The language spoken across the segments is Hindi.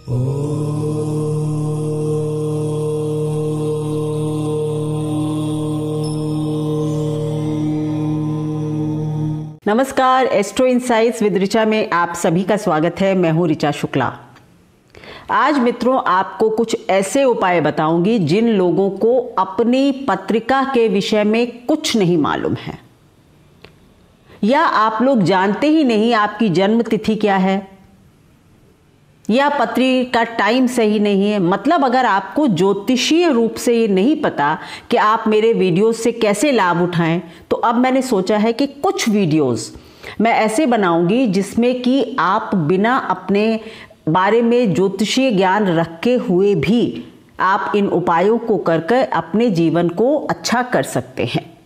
नमस्कार, एस्ट्रो इनसाइट्स विद ऋचा में आप सभी का स्वागत है। मैं हूं ऋचा शुक्ला। आज मित्रों आपको कुछ ऐसे उपाय बताऊंगी जिन लोगों को अपनी पत्रिका के विषय में कुछ नहीं मालूम है, या आप लोग जानते ही नहीं आपकी जन्म तिथि क्या है, या पत्रिका टाइम सही नहीं है। मतलब अगर आपको ज्योतिषीय रूप से ये नहीं पता कि आप मेरे वीडियोस से कैसे लाभ उठाएं, तो अब मैंने सोचा है कि कुछ वीडियोस मैं ऐसे बनाऊंगी जिसमें कि आप बिना अपने बारे में ज्योतिषीय ज्ञान रखे हुए भी आप इन उपायों को करके अपने जीवन को अच्छा कर सकते हैं।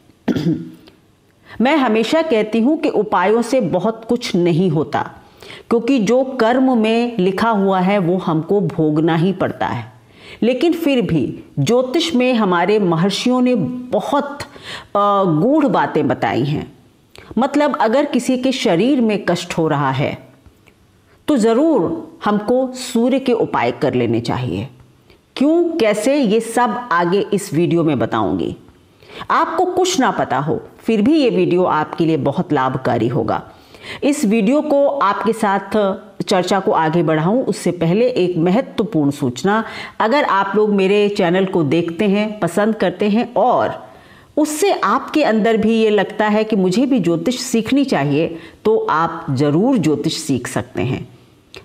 मैं हमेशा कहती हूँ कि उपायों से बहुत कुछ नहीं होता, क्योंकि जो कर्म में लिखा हुआ है वो हमको भोगना ही पड़ता है। लेकिन फिर भी ज्योतिष में हमारे महर्षियों ने बहुत गूढ़ बातें बताई हैं। मतलब अगर किसी के शरीर में कष्ट हो रहा है तो ज़रूर हमको सूर्य के उपाय कर लेने चाहिए। क्यों, कैसे, ये सब आगे इस वीडियो में बताऊंगी। आपको कुछ ना पता हो फिर भी ये वीडियो आपके लिए बहुत लाभकारी होगा। इस वीडियो को आपके साथ चर्चा को आगे बढ़ाऊं उससे पहले एक महत्वपूर्ण सूचना। अगर आप लोग मेरे चैनल को देखते हैं, पसंद करते हैं और उससे आपके अंदर भी ये लगता है कि मुझे भी ज्योतिष सीखनी चाहिए, तो आप ज़रूर ज्योतिष सीख सकते हैं।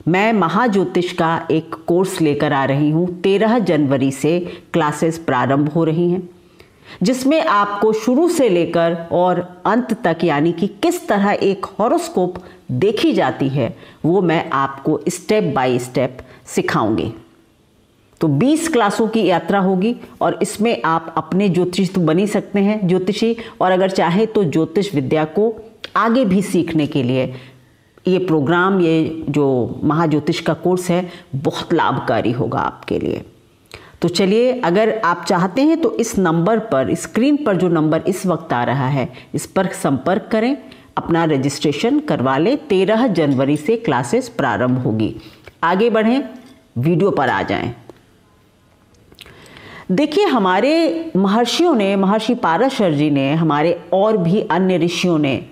मैं महाज्योतिष का एक कोर्स लेकर आ रही हूँ। 13 जनवरी से क्लासेस प्रारंभ हो रही हैं, जिसमें आपको शुरू से लेकर और अंत तक, यानी कि किस तरह एक हॉरोस्कोप देखी जाती है, वो मैं आपको स्टेप बाय स्टेप सिखाऊंगी। तो 20 क्लासों की यात्रा होगी और इसमें आप अपने ज्योतिष तो बन ही सकते हैं ज्योतिषी, और अगर चाहे तो ज्योतिष विद्या को आगे भी सीखने के लिए ये प्रोग्राम, ये जो महाज्योतिष का कोर्स है, बहुत लाभकारी होगा आपके लिए। तो चलिए, अगर आप चाहते हैं तो इस नंबर पर, स्क्रीन पर जो नंबर इस वक्त आ रहा है, इस पर संपर्क करें, अपना रजिस्ट्रेशन करवा लें। 13 जनवरी से क्लासेस प्रारंभ होगी। आगे बढ़ें, वीडियो पर आ जाएं। देखिए, हमारे महर्षियों ने, महर्षि पाराशर जी ने, हमारे और भी अन्य ऋषियों ने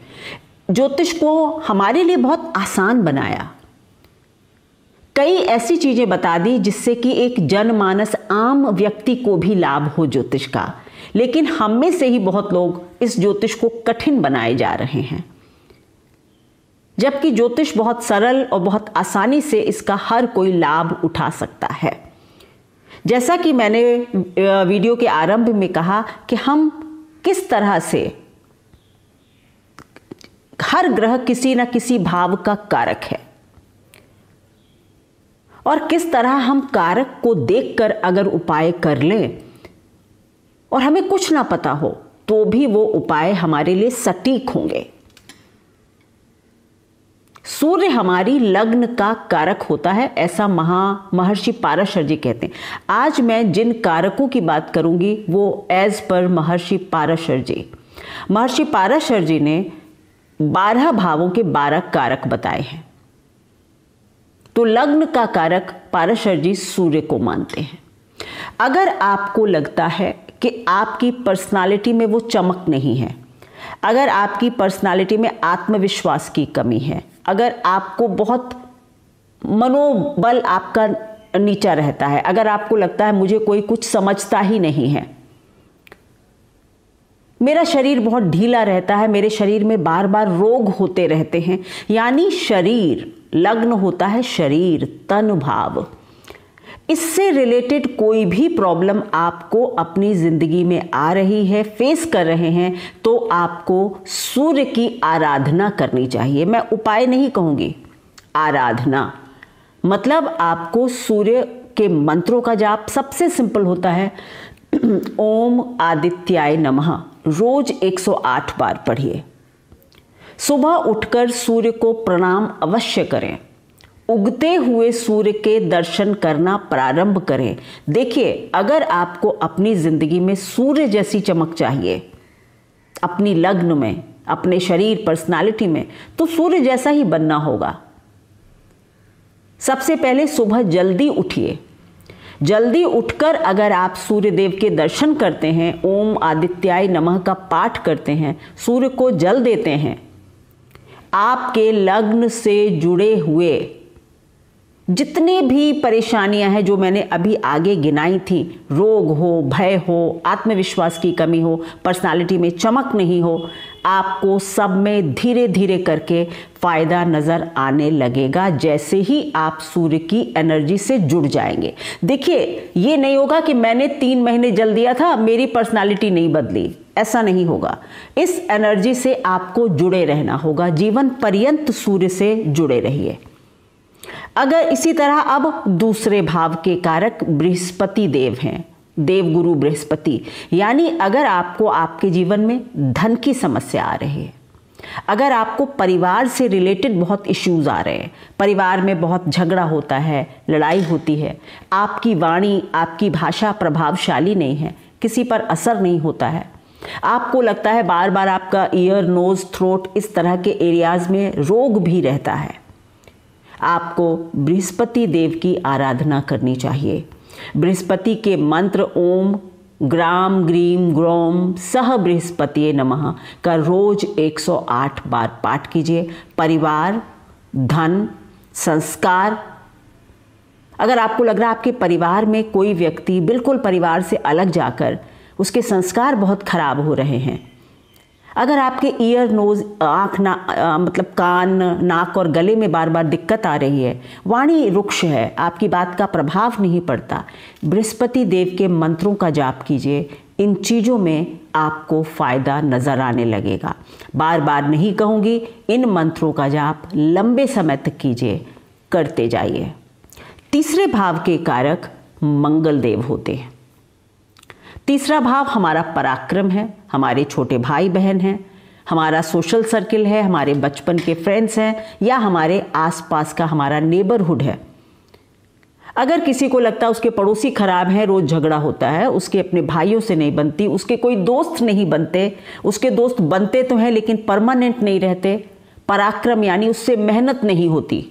ज्योतिष को हमारे लिए बहुत आसान बनाया। कई ऐसी चीजें बता दी जिससे कि एक जनमानस, आम व्यक्ति को भी लाभ हो ज्योतिष का। लेकिन हम में से ही बहुत लोग इस ज्योतिष को कठिन बनाए जा रहे हैं, जबकि ज्योतिष बहुत सरल और बहुत आसानी से इसका हर कोई लाभ उठा सकता है। जैसा कि मैंने वीडियो के आरंभ में कहा कि हम किस तरह से, हर ग्रह किसी न किसी भाव का कारक है, और किस तरह हम कारक को देखकर अगर उपाय कर लें और हमें कुछ ना पता हो तो भी वो उपाय हमारे लिए सटीक होंगे। सूर्य हमारी लग्न का कारक होता है, ऐसा महर्षि पाराशर जी कहते हैं। आज मैं जिन कारकों की बात करूंगी वो एज पर महर्षि पाराशर जी। महर्षि पाराशर जी ने 12 भावों के 12 कारक बताए हैं। तो लग्न का कारक पाराशर जी सूर्य को मानते हैं। अगर आपको लगता है कि आपकी पर्सनालिटी में वो चमक नहीं है, अगर आपकी पर्सनालिटी में आत्मविश्वास की कमी है, अगर आपको बहुत मनोबल आपका नीचा रहता है, अगर आपको लगता है मुझे कोई कुछ समझता ही नहीं है, मेरा शरीर बहुत ढीला रहता है, मेरे शरीर में बार बार रोग होते रहते हैं, यानी शरीर, लग्न होता है शरीर, तन भाव, इससे रिलेटेड कोई भी प्रॉब्लम आपको अपनी जिंदगी में आ रही है, फेस कर रहे हैं, तो आपको सूर्य की आराधना करनी चाहिए। मैं उपाय नहीं कहूंगी, आराधना। मतलब आपको सूर्य के मंत्रों का जाप सबसे सिंपल होता है। ओम आदित्याय नमः रोज 108 बार पढ़िए। सुबह उठकर सूर्य को प्रणाम अवश्य करें। उगते हुए सूर्य के दर्शन करना प्रारंभ करें। देखिए, अगर आपको अपनी जिंदगी में सूर्य जैसी चमक चाहिए, अपनी लग्न में, अपने शरीर, पर्सनालिटी में, तो सूर्य जैसा ही बनना होगा। सबसे पहले सुबह जल्दी उठिए। जल्दी उठकर अगर आप सूर्य देव के दर्शन करते हैं, ओम आदित्याय नमः का पाठ करते हैं, सूर्य को जल देते हैं, आपके लग्न से जुड़े हुए जितने भी परेशानियां हैं जो मैंने अभी आगे गिनाई थी, रोग हो, भय हो, आत्मविश्वास की कमी हो, पर्सनालिटी में चमक नहीं हो, आपको सब में धीरे धीरे करके फायदा नजर आने लगेगा जैसे ही आप सूर्य की एनर्जी से जुड़ जाएंगे। देखिए, ये नहीं होगा कि मैंने 3 महीने जल दिया था, मेरी पर्सनालिटी नहीं बदली, ऐसा नहीं होगा। इस एनर्जी से आपको जुड़े रहना होगा, जीवन पर्यंत सूर्य से जुड़े रहिए। अगर इसी तरह अब दूसरे भाव के कारक बृहस्पति देव हैं, देवगुरु बृहस्पति, यानी अगर आपको आपके जीवन में धन की समस्या आ रही है, अगर आपको परिवार से रिलेटेड बहुत इश्यूज आ रहे हैं, परिवार में बहुत झगड़ा होता है, लड़ाई होती है, आपकी वाणी, आपकी भाषा प्रभावशाली नहीं है, किसी पर असर नहीं होता है, आपको लगता है बार बार आपका ईयर, नोज, थ्रोट, इस तरह के एरियाज में रोग भी रहता है, आपको बृहस्पति देव की आराधना करनी चाहिए। बृहस्पति के मंत्र ओम ग्राम ग्रीम ग्रोम सह बृहस्पति नमः का रोज 108 बार पाठ कीजिए। परिवार, धन, संस्कार, अगर आपको लग रहा है आपके परिवार में कोई व्यक्ति बिल्कुल परिवार से अलग जाकर उसके संस्कार बहुत खराब हो रहे हैं, अगर आपके ईयर, नोज, आँख, मतलब कान, नाक और गले में बार बार दिक्कत आ रही है, वाणी रुक्ष है, आपकी बात का प्रभाव नहीं पड़ता, बृहस्पति देव के मंत्रों का जाप कीजिए। इन चीज़ों में आपको फ़ायदा नज़र आने लगेगा। बार बार नहीं कहूँगी, इन मंत्रों का जाप लंबे समय तक कीजिए, करते जाइए। तीसरे भाव के कारक मंगल देव होते हैं। तीसरा भाव हमारा पराक्रम है, हमारे छोटे भाई बहन हैं, हमारा सोशल सर्किल है, हमारे बचपन के फ्रेंड्स हैं, या हमारे आसपास का हमारा नेबरहुड है। अगर किसी को लगता है उसके पड़ोसी खराब हैं, रोज़ झगड़ा होता है, उसके अपने भाइयों से नहीं बनती, उसके कोई दोस्त नहीं बनते, उसके दोस्त बनते तो हैं लेकिन परमानेंट नहीं रहते, पराक्रम यानी उससे मेहनत नहीं होती,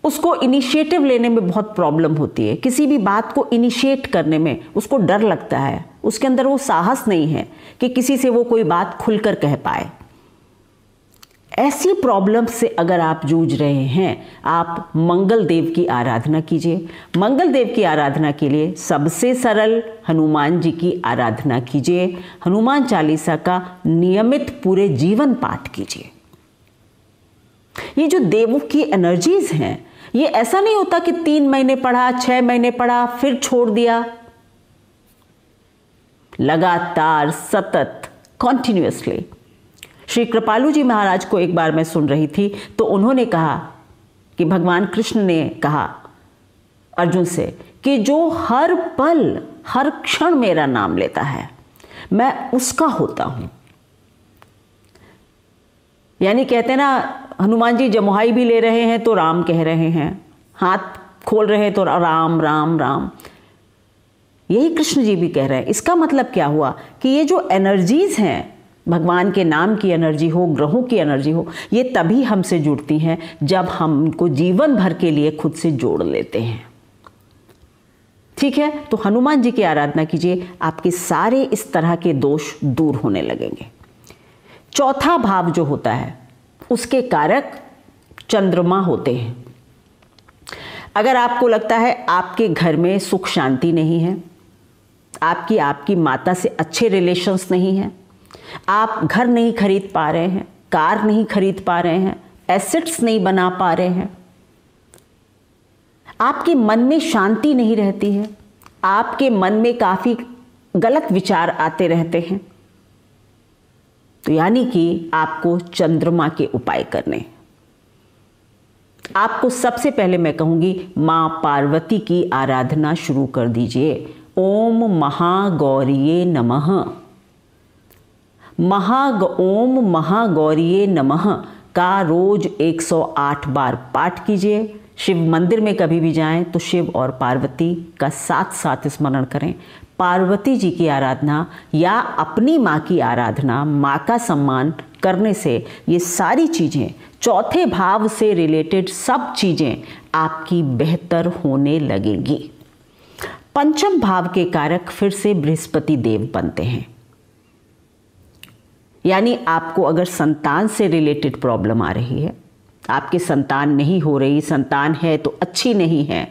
उसको इनिशिएटिव लेने में बहुत प्रॉब्लम होती है, किसी भी बात को इनिशिएट करने में उसको डर लगता है, उसके अंदर वो साहस नहीं है कि किसी से वो कोई बात खुलकर कह पाए। ऐसी प्रॉब्लम से अगर आप जूझ रहे हैं, आप मंगल देव की आराधना कीजिए। मंगल देव की आराधना के लिए सबसे सरल हनुमान जी की आराधना कीजिए। हनुमान चालीसा का नियमित पूरे जीवन पाठ कीजिए। ये जो देवों की एनर्जीज हैं, ये ऐसा नहीं होता कि 3 महीने पढ़ा, 6 महीने पढ़ा, फिर छोड़ दिया। लगातार, सतत, कॉन्टिन्यूअसली। श्री कृपालु जी महाराज को एक बार मैं सुन रही थी तो उन्होंने कहा कि भगवान कृष्ण ने कहा अर्जुन से कि जो हर पल, हर क्षण मेरा नाम लेता है, मैं उसका होता हूं। यानी कहते हैं ना, हनुमान जी जमुहाई भी ले रहे हैं तो राम कह रहे हैं, हाथ खोल रहे हैं तो राम राम राम, यही कृष्ण जी भी कह रहे हैं। इसका मतलब क्या हुआ कि ये जो एनर्जीज हैं, भगवान के नाम की एनर्जी हो, ग्रहों की एनर्जी हो, ये तभी हमसे जुड़ती हैं जब हम उनको जीवन भर के लिए खुद से जोड़ लेते हैं। ठीक है, तो हनुमान जी की आराधना कीजिए, आपके सारे इस तरह के दोष दूर होने लगेंगे। चौथा भाव जो होता है उसके कारक चंद्रमा होते हैं। अगर आपको लगता है आपके घर में सुख शांति नहीं है, आपकी माता से अच्छे रिलेशंस नहीं हैं, आप घर नहीं खरीद पा रहे हैं, कार नहीं खरीद पा रहे हैं, एसेट्स नहीं बना पा रहे हैं, आपके मन में शांति नहीं रहती है, आपके मन में काफ़ी गलत विचार आते रहते हैं, तो यानी कि आपको चंद्रमा के उपाय करने। आपको सबसे पहले मैं कहूंगी मां पार्वती की आराधना शुरू कर दीजिए। ओम महागौरिये नमः, ओम महागौरिये नमः का रोज 108 बार पाठ कीजिए। शिव मंदिर में कभी भी जाएं तो शिव और पार्वती का साथ साथ स्मरण करें। पार्वती जी की आराधना या अपनी माँ की आराधना, माँ का सम्मान करने से ये सारी चीज़ें चौथे भाव से रिलेटेड सब चीजें आपकी बेहतर होने लगेंगी। पंचम भाव के कारक फिर से बृहस्पति देव बनते हैं, यानी आपको अगर संतान से रिलेटेड प्रॉब्लम आ रही है, आपकी संतान नहीं हो रही, संतान है तो अच्छी नहीं है,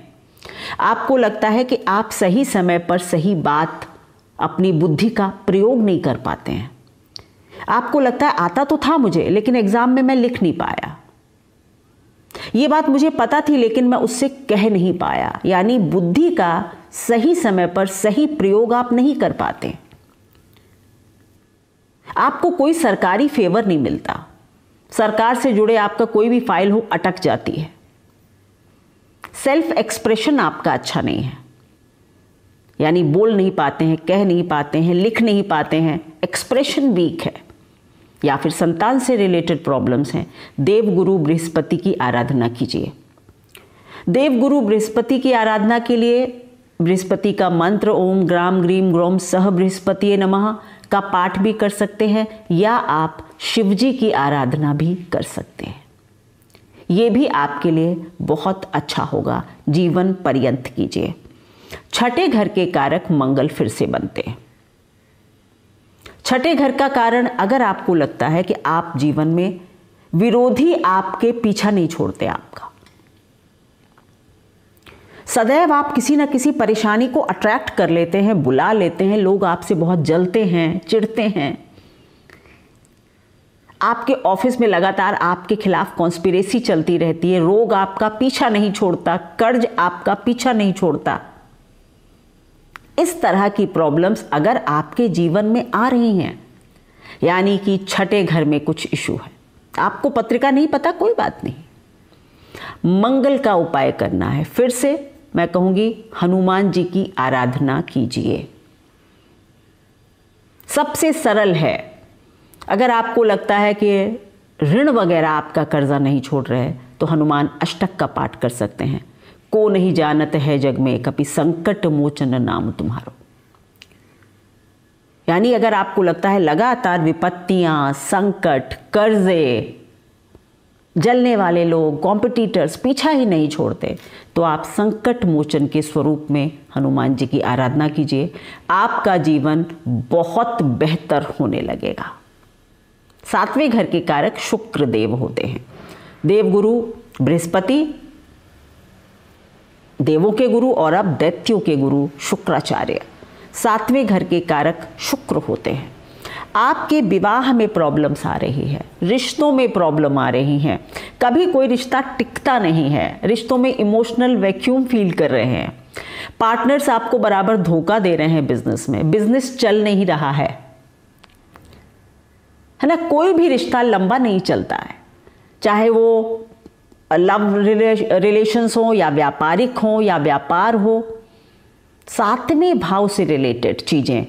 आपको लगता है कि आप सही समय पर सही बात, अपनी बुद्धि का प्रयोग नहीं कर पाते हैं, आपको लगता है आता तो था मुझे लेकिन एग्जाम में मैं लिख नहीं पाया, ये बात मुझे पता थी लेकिन मैं उससे कह नहीं पाया, यानी बुद्धि का सही समय पर सही प्रयोग आप नहीं कर पाते। आपको कोई सरकारी फेवर नहीं मिलता, सरकार से जुड़े आपका कोई भी फाइल हो अटक जाती है, सेल्फ एक्सप्रेशन आपका अच्छा नहीं है, यानी बोल नहीं पाते हैं, कह नहीं पाते हैं, लिख नहीं पाते हैं, एक्सप्रेशन वीक है, या फिर संतान से रिलेटेड प्रॉब्लम्स हैं। देवगुरु बृहस्पति की आराधना कीजिए। देवगुरु बृहस्पति की आराधना के लिए बृहस्पति का मंत्र ओम ग्राम ग्रीम ग्रोम सह बृहस्पतिये नमः का पाठ भी कर सकते हैं, या आप शिवजी की आराधना भी कर सकते हैं। ये भी आपके लिए बहुत अच्छा होगा, जीवन पर्यंत कीजिए। छठे घर के कारक मंगल फिर से बनते हैं। छठे घर का कारण, अगर आपको लगता है कि आप जीवन में विरोधी आपके पीछा नहीं छोड़ते, आपका सदैव आप किसी न किसी परेशानी को अट्रैक्ट कर लेते हैं, बुला लेते हैं, लोग आपसे बहुत जलते हैं, चिढ़ते हैं, आपके ऑफिस में लगातार आपके खिलाफ कॉन्स्पिरेसी चलती रहती है, रोग आपका पीछा नहीं छोड़ता, कर्ज आपका पीछा नहीं छोड़ता। इस तरह की प्रॉब्लम्स अगर आपके जीवन में आ रही हैं, यानी कि छठे घर में कुछ इशू है, आपको पत्रिका नहीं पता, कोई बात नहीं, मंगल का उपाय करना है। फिर से मैं कहूंगी हनुमान जी की आराधना कीजिए, सबसे सरल है। अगर आपको लगता है कि ऋण वगैरह आपका कर्जा नहीं छोड़ रहे हैं, तो हनुमान अष्टक का पाठ कर सकते हैं। को नहीं जानत है जग में कभी संकट मोचन नाम तुम्हारो, यानी अगर आपको लगता है लगातार विपत्तियां, संकट, कर्जे, जलने वाले लोग, कॉम्पिटिटर्स पीछा ही नहीं छोड़ते, तो आप संकट मोचन के स्वरूप में हनुमान जी की आराधना कीजिए, आपका जीवन बहुत बेहतर होने लगेगा। सातवें घर के कारक शुक्र देव होते हैं। देवगुरु बृहस्पति, देवों के गुरु और अब दैत्यों के गुरु शुक्राचार्य, सातवें घर के कारक शुक्र होते हैं। आपके विवाह में प्रॉब्लम्स आ रही है, रिश्तों में प्रॉब्लम आ रही हैं, कभी कोई रिश्ता टिकता नहीं है, रिश्तों में इमोशनल वैक्यूम फील कर रहे हैं, पार्टनर्स आपको बराबर धोखा दे रहे हैं, बिजनेस में बिजनेस चल नहीं रहा है ना, कोई भी रिश्ता लंबा नहीं चलता है, चाहे वो लव रिलेशंस हो या व्यापारिक हो या व्यापार हो, सातवें भाव से रिलेटेड चीजें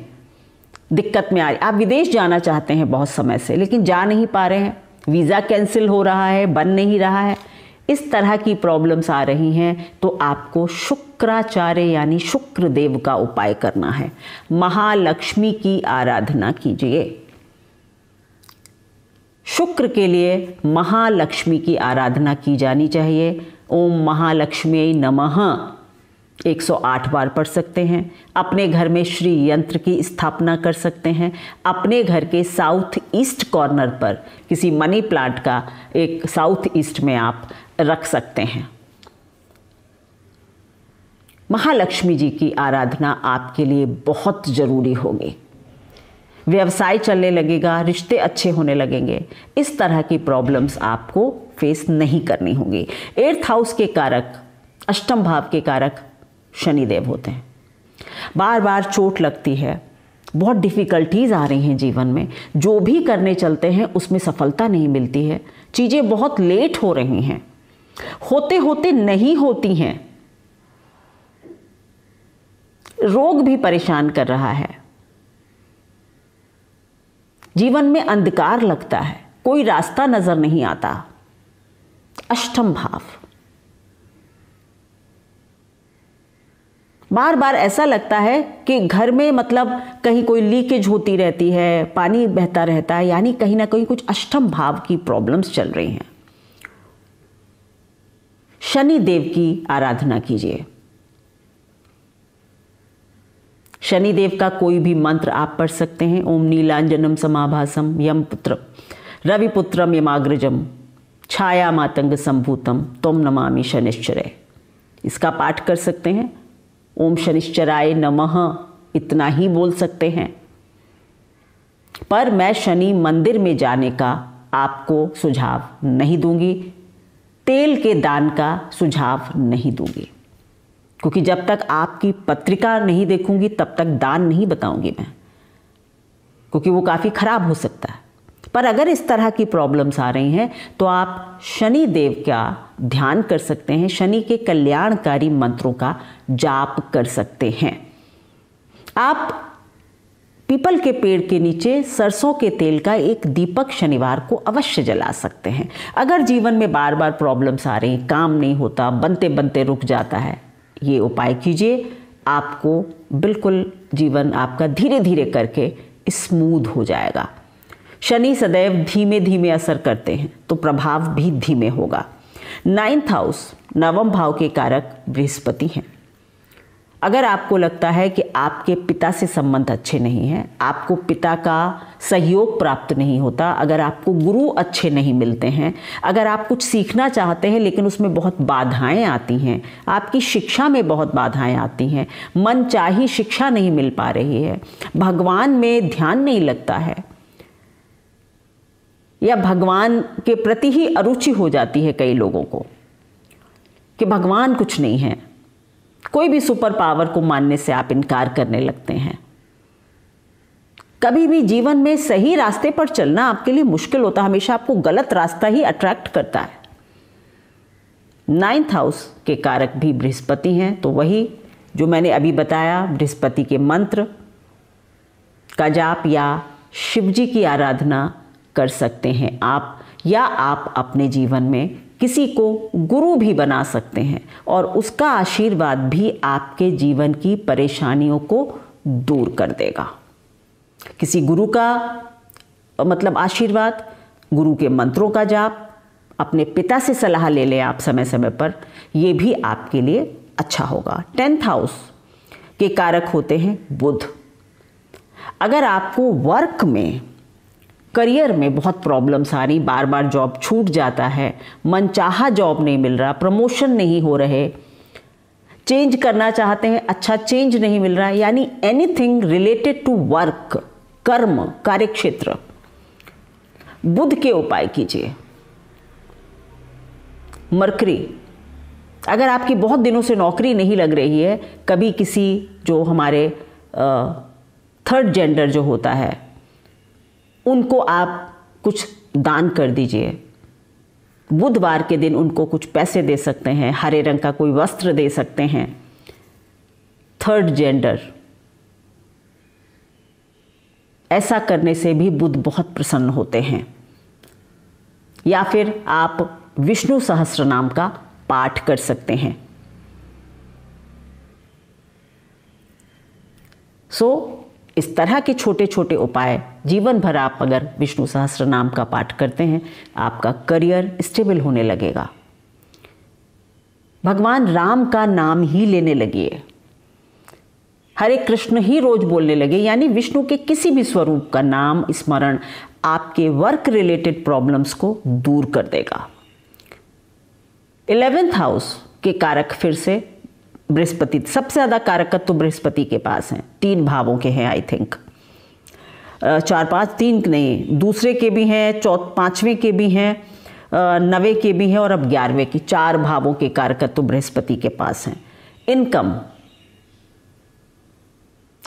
दिक्कत में आ रही। आप विदेश जाना चाहते हैं बहुत समय से लेकिन जा नहीं पा रहे हैं, वीज़ा कैंसिल हो रहा है, बन नहीं रहा है, इस तरह की प्रॉब्लम्स आ रही हैं, तो आपको शुक्राचार्य यानी शुक्र देव का उपाय करना है। महालक्ष्मी की आराधना कीजिए। शुक्र के लिए महालक्ष्मी की आराधना की जानी चाहिए। ओम महालक्ष्मी नमः 108 बार पढ़ सकते हैं। अपने घर में श्री यंत्र की स्थापना कर सकते हैं। अपने घर के साउथ ईस्ट कॉर्नर पर किसी मनी प्लांट का एक साउथ ईस्ट में आप रख सकते हैं। महालक्ष्मी जी की आराधना आपके लिए बहुत ज़रूरी होगी। व्यवसाय चलने लगेगा, रिश्ते अच्छे होने लगेंगे, इस तरह की प्रॉब्लम्स आपको फेस नहीं करनी होगी। 8th हाउस के कारक, अष्टम भाव के कारक शनिदेव होते हैं। बार बार चोट लगती है, बहुत डिफ़िकल्टीज आ रही हैं जीवन में, जो भी करने चलते हैं उसमें सफलता नहीं मिलती है, चीज़ें बहुत लेट हो रही हैं, होते होते नहीं होती हैं, रोग भी परेशान कर रहा है, जीवन में अंधकार लगता है, कोई रास्ता नजर नहीं आता। अष्टम भाव, बार बार ऐसा लगता है कि घर में मतलब कहीं कोई लीकेज होती रहती है, पानी बहता रहता है, यानी कहीं ना कहीं कुछ अष्टम भाव की प्रॉब्लम्स चल रही हैं। शनि देव की आराधना कीजिए। शनि देव का कोई भी मंत्र आप पढ़ सकते हैं। ओम नीलांजनम समाभासम यम पुत्र रविपुत्रम यमाग्रजम छाया मातंग संभूतम तुम नमामि शनिश्चरे, इसका पाठ कर सकते हैं। ओम शनिश्चराय नमः इतना ही बोल सकते हैं। पर मैं शनि मंदिर में जाने का आपको सुझाव नहीं दूंगी, तेल के दान का सुझाव नहीं दूंगी, क्योंकि जब तक आपकी पत्रिका नहीं देखूंगी तब तक दान नहीं बताऊंगी मैं, क्योंकि वो काफ़ी खराब हो सकता है। पर अगर इस तरह की प्रॉब्लम्स आ रही हैं तो आप शनि देव का ध्यान कर सकते हैं, शनि के कल्याणकारी मंत्रों का जाप कर सकते हैं। आप पीपल के पेड़ के नीचे सरसों के तेल का एक दीपक शनिवार को अवश्य जला सकते हैं। अगर जीवन में बार बार प्रॉब्लम्स आ रही हैं, काम नहीं होता, बनते बनते रुक जाता है, ये उपाय कीजिए, आपको बिल्कुल जीवन आपका धीरे धीरे करके स्मूथ हो जाएगा। शनि सदैव धीमे धीमे असर करते हैं तो प्रभाव भी धीमे होगा। 9th हाउस, नवम भाव के कारक बृहस्पति हैं। अगर आपको लगता है कि आपके पिता से संबंध अच्छे नहीं हैं, आपको पिता का सहयोग प्राप्त नहीं होता, अगर आपको गुरु अच्छे नहीं मिलते हैं, अगर आप कुछ सीखना चाहते हैं लेकिन उसमें बहुत बाधाएं आती हैं, आपकी शिक्षा में बहुत बाधाएं आती हैं, मनचाही शिक्षा नहीं मिल पा रही है, भगवान में ध्यान नहीं लगता है, या भगवान के प्रति ही अरुचि हो जाती है कई लोगों को कि भगवान कुछ नहीं है, कोई भी सुपर पावर को मानने से आप इनकार करने लगते हैं। कभी भी जीवन में सही रास्ते पर चलना आपके लिए मुश्किल होता है, हमेशा आपको गलत रास्ता ही अट्रैक्ट करता है। 9th हाउस के कारक भी बृहस्पति हैं, तो वही जो मैंने अभी बताया, बृहस्पति के मंत्र का जाप या शिव जी की आराधना कर सकते हैं आप, या आप अपने जीवन में किसी को गुरु भी बना सकते हैं और उसका आशीर्वाद भी आपके जीवन की परेशानियों को दूर कर देगा। किसी गुरु का मतलब आशीर्वाद, गुरु के मंत्रों का जाप, अपने पिता से सलाह ले लें आप समय समय पर, ये भी आपके लिए अच्छा होगा। 10th हाउस के कारक होते हैं बुध। अगर आपको वर्क में, करियर में बहुत प्रॉब्लम्स आ रही, बार बार जॉब छूट जाता है, मनचाहा जॉब नहीं मिल रहा, प्रमोशन नहीं हो रहे, चेंज करना चाहते हैं, अच्छा चेंज नहीं मिल रहा, यानी एनीथिंग रिलेटेड टू वर्क, कर्म, कार्यक्षेत्र, बुध के उपाय कीजिए। मरकरी, अगर आपकी बहुत दिनों से नौकरी नहीं लग रही है, कभी किसी जो हमारे थर्ड जेंडर जो होता है उनको आप कुछ दान कर दीजिए। बुधवार के दिन उनको कुछ पैसे दे सकते हैं, हरे रंग का कोई वस्त्र दे सकते हैं। थर्ड जेंडर, ऐसा करने से भी बुध बहुत प्रसन्न होते हैं। या फिर आप विष्णु सहस्त्रनाम का पाठ कर सकते हैं। इस तरह के छोटे छोटे उपाय जीवन भर आप अगर विष्णु सहस्त्रनाम का पाठ करते हैं, आपका करियर स्टेबल होने लगेगा। भगवान राम का नाम ही लेने लगिए, हरे कृष्ण ही रोज बोलने लगे, यानी विष्णु के किसी भी स्वरूप का नाम स्मरण आपके वर्क रिलेटेड प्रॉब्लम्स को दूर कर देगा। 11th हाउस के कारक फिर से बृहस्पति, सबसे ज़्यादा कारकत्व तो बृहस्पति के पास हैं, 3 भावों के हैं आई थिंक, 4-5, 3 नहीं, दूसरे के भी हैं, 5वें के भी हैं, 9वें के भी हैं और अब 11वें की, 4 भावों के कारकत्व तो बृहस्पति के पास हैं। इनकम,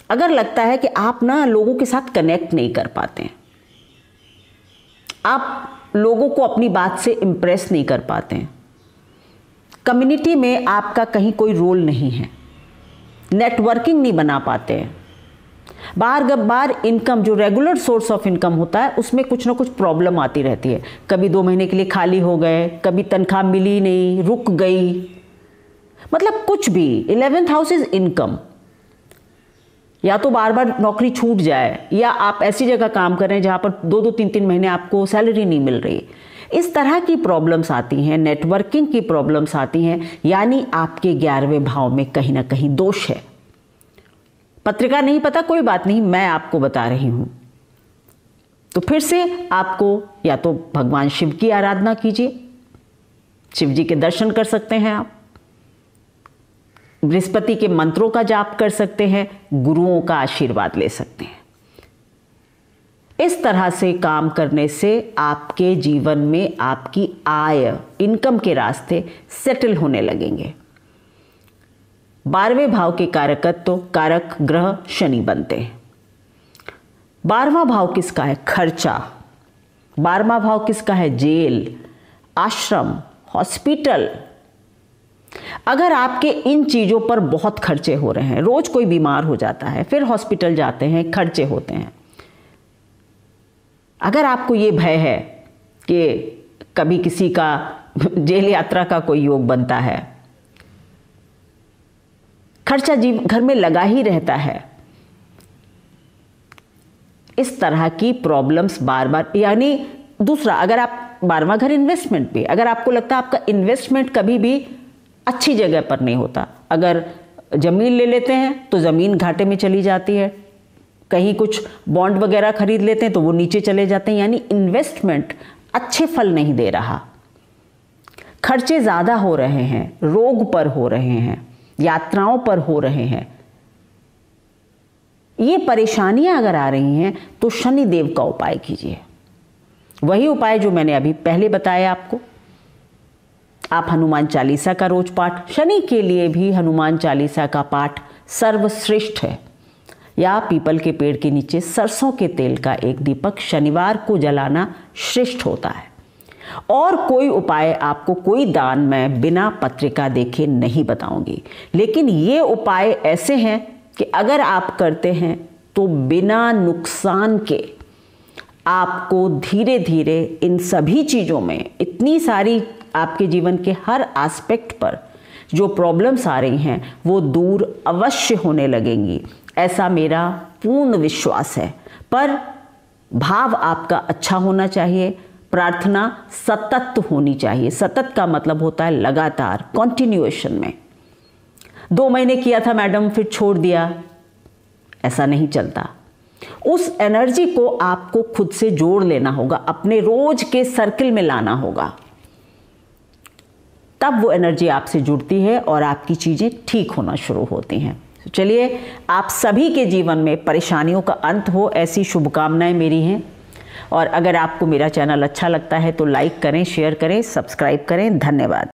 अगर लगता है कि आप ना लोगों के साथ कनेक्ट नहीं कर पाते हैं, आप लोगों को अपनी बात से इम्प्रेस नहीं कर पाते हैं, कम्युनिटी में आपका कहीं कोई रोल नहीं है, नेटवर्किंग नहीं बना पाते हैं, बार इनकम जो रेगुलर सोर्स ऑफ इनकम होता है उसमें कुछ ना कुछ प्रॉब्लम आती रहती है, कभी 2 महीने के लिए खाली हो गए, कभी तनख्वाह मिली नहीं, रुक गई, मतलब कुछ भी। 11th हाउस इज इनकम, या तो बार बार नौकरी छूट जाए, या आप ऐसी जगह काम कर रहे हैं जहाँ पर 2-2, 3-3 महीने आपको सैलरी नहीं मिल रही। इस तरह की प्रॉब्लम्स आती हैं, नेटवर्किंग की प्रॉब्लम्स आती हैं, यानी आपके 11वें भाव में कहीं ना कहीं दोष है। पत्रिका नहीं पता, कोई बात नहीं, मैं आपको बता रही हूं। तो फिर से आपको या तो भगवान शिव की आराधना कीजिए, शिव जी के दर्शन कर सकते हैं आप, बृहस्पति के मंत्रों का जाप कर सकते हैं, गुरुओं का आशीर्वाद ले सकते हैं। इस तरह से काम करने से आपके जीवन में आपकी आय, इनकम के रास्ते सेटल होने लगेंगे। 12वें भाव के कारकत्व कारक ग्रह शनि बनते हैं। 12वां भाव किसका है? खर्चा। 12वां भाव किसका है? जेल, आश्रम, हॉस्पिटल। अगर आपके इन चीजों पर बहुत खर्चे हो रहे हैं, रोज कोई बीमार हो जाता है, फिर हॉस्पिटल जाते हैं, खर्चे होते हैं। अगर आपको ये भय है कि कभी किसी का जेल यात्रा का कोई योग बनता है, खर्चा घर में लगा ही रहता है, इस तरह की प्रॉब्लम्स बार बार, यानी दूसरा, अगर आप 12वां घर इन्वेस्टमेंट पे, अगर आपको लगता है आपका इन्वेस्टमेंट कभी भी अच्छी जगह पर नहीं होता, अगर जमीन ले लेते हैं तो जमीन घाटे में चली जाती है, कहीं कुछ बॉन्ड वगैरह खरीद लेते हैं तो वो नीचे चले जाते हैं, यानी इन्वेस्टमेंट अच्छे फल नहीं दे रहा, खर्चे ज़्यादा हो रहे हैं, रोग पर हो रहे हैं, यात्राओं पर हो रहे हैं, ये परेशानियां अगर आ रही हैं तो शनि देव का उपाय कीजिए। वही उपाय जो मैंने अभी पहले बताया आपको। आप हनुमान चालीसा का रोज पाठ, शनि के लिए भी हनुमान चालीसा का पाठ सर्वश्रेष्ठ है, या पीपल के पेड़ के नीचे सरसों के तेल का एक दीपक शनिवार को जलाना श्रेष्ठ होता है। और कोई उपाय आपको, कोई दान मैं बिना पत्रिका देखे नहीं बताऊंगी, लेकिन ये उपाय ऐसे हैं कि अगर आप करते हैं तो बिना नुकसान के आपको धीरे धीरे इन सभी चीज़ों में, इतनी सारी आपके जीवन के हर एस्पेक्ट पर जो प्रॉब्लम्स आ रही हैं वो दूर अवश्य होने लगेंगी, ऐसा मेरा पूर्ण विश्वास है। पर भाव आपका अच्छा होना चाहिए, प्रार्थना सतत होनी चाहिए। सतत का मतलब होता है लगातार, कॉन्टिन्यूएशन में। 2 महीने किया था मैडम फिर छोड़ दिया, ऐसा नहीं चलता। उस एनर्जी को आपको खुद से जोड़ लेना होगा, अपने रोज के सर्किल में लाना होगा, तब वो एनर्जी आपसे जुड़ती है और आपकी चीज़ें ठीक होना शुरू होती हैं। चलिए, आप सभी के जीवन में परेशानियों का अंत हो, ऐसी शुभकामनाएं मेरी हैं। और अगर आपको मेरा चैनल अच्छा लगता है तो लाइक करें, शेयर करें, सब्सक्राइब करें। धन्यवाद।